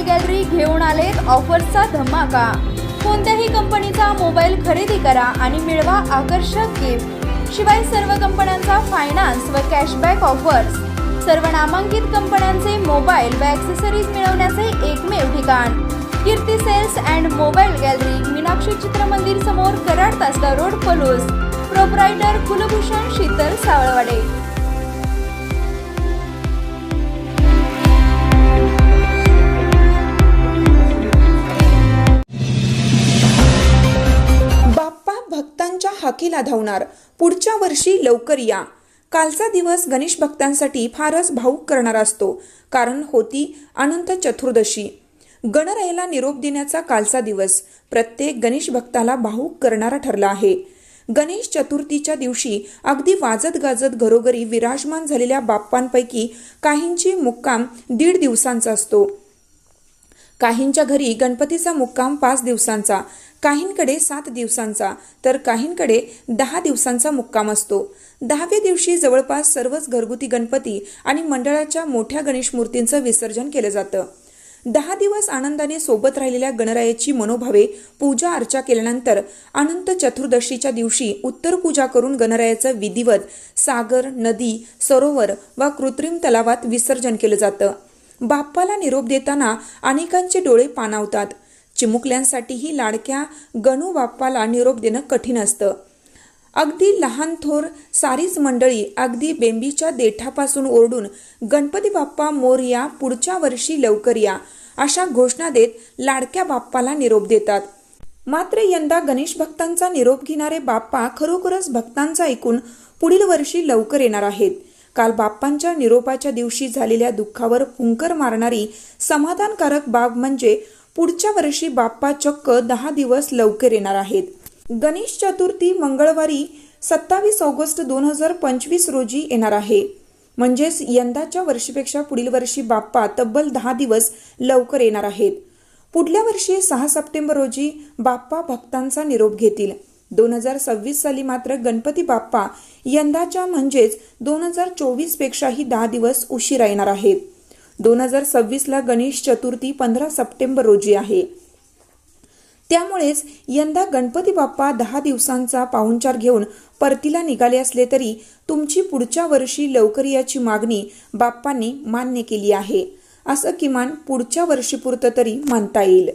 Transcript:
Gallery घेऊन आलेत ऑफर्सचा धमाका। कोणत्याही कंपनीचा मोबाईल खरेदी करा आणि मिळवा आकर्षक गिफ्ट। शिवाय सर्व कंपन्यांचा फायनान्स व कॅशबॅक ऑफर्स। सर्व नामांकित कंपन्यांचे मोबाईल व ॲक्सेसरीज मिळवण्याचे एकमेव ठिकाण Kirti sales and mobile gallery, Meenakshi Chitramandir समोर, कराड तासगाव रोड, पलूस। प्रोप्रायटर कुलभूषण शीतल सावळवाडे। भक्तांच्या हाकेला धावणार, पुढच्या वर्षी लवकर या। कालचा दिवस गणेश भक्तांसाठी फारच भावुक करणारा असतो, कारण होती अनंत चतुर्दशी। गणरायाला निरोप देण्याचा कालचा दिवस प्रत्येक गणेश भक्ताला भावुक करणारा ठरला आहे। गणेश चतुर्थीच्या दिवशी अगदी वाजत गाजत घरोघरी विराजमान झालेल्या बाप्पांपैकी काहींची मुक्काम 1.5 दिवसांचा असतो, काहींच्या घरी गणपतीचा मुक्काम 5 दिवसांचा, काहींकडे 7 दिवसांचा, तर काहींकडे 10 दिवसांचा मुक्काम असतो। 10व्या दिवशी जवळपास सर्वच घरगुती गणपती आणि मंडळाच्या मोठ्या गणेश मूर्तींचं विसर्जन केलं जातं। 10 दिवस आनंदाने सोबत राहिलेल्या गणरायाची मनोभावे पूजा अर्चा केल्यानंतर अनंत चतुर्दशीच्या दिवशी उत्तर पूजा करून गणरायाचं विधिवत सागर, नदी, सरोवर वा कृत्रिम तलावात विसर्जन केलं जातं। बाप्पाला निरोप देताना अनेकांचे डोळे पाणावतात। चिमुकल्यांसाठीही लाडक्या गणू बाप्पाला निरोप देणं कठीण असतं। अगदी लहान थोर सारीच मंडळी अगदी बेंबीच्या देठापासून ओरडून गणपती बाप्पा मोरया, पुढच्या वर्षी लवकर या अशा घोषणा देत लाडक्या बाप्पाला निरोप देतात। मात्र यंदा गणेश भक्तांचा निरोप घेणारे बाप्पा खरोखरच भक्तांचा ऐकून पुढील वर्षी लवकर येणार आहेत। काल बाप्पांच्या निरोपाच्या दिवशी झालेल्या दुःखावर फुंकर मारणारी समाधानकारक बाब म्हणजे पुढच्या वर्षी बाप्पा चक्क 10 दिवस लवकर येणार आहेत। गणेश चतुर्थी मंगळवारी 27 ऑगस्ट 2025 रोजी येणार आहे। म्हणजेच यंदाच्या वर्षीपेक्षा पुढील वर्षी बाप्पा तब्बल 10 दिवस लवकर येणार आहेत। पुढल्या वर्षी 6 सप्टेंबर रोजी बाप्पा भक्तांचा निरोप घेतील। 2026 साली मात्र गणपती बाप्पा यंदाच्या म्हणजेच 2024 पेक्षाही 10 दिवस उशिरा येणार आहेत। 2026 ला गणेश चतुर्थी 15 सप्टेंबर रोजी आहे। त्यामुळेच यंदा गणपती बाप्पा 10 दिवसांचा पाहुणचार घेऊन परतीला निघाले असले तरी तुमची पुढच्या वर्षी लवकर याची मागणी बाप्पांनी मान्य केली आहे, असं किमान पुढच्या वर्षीपुरतं तरी म्हणता येईल।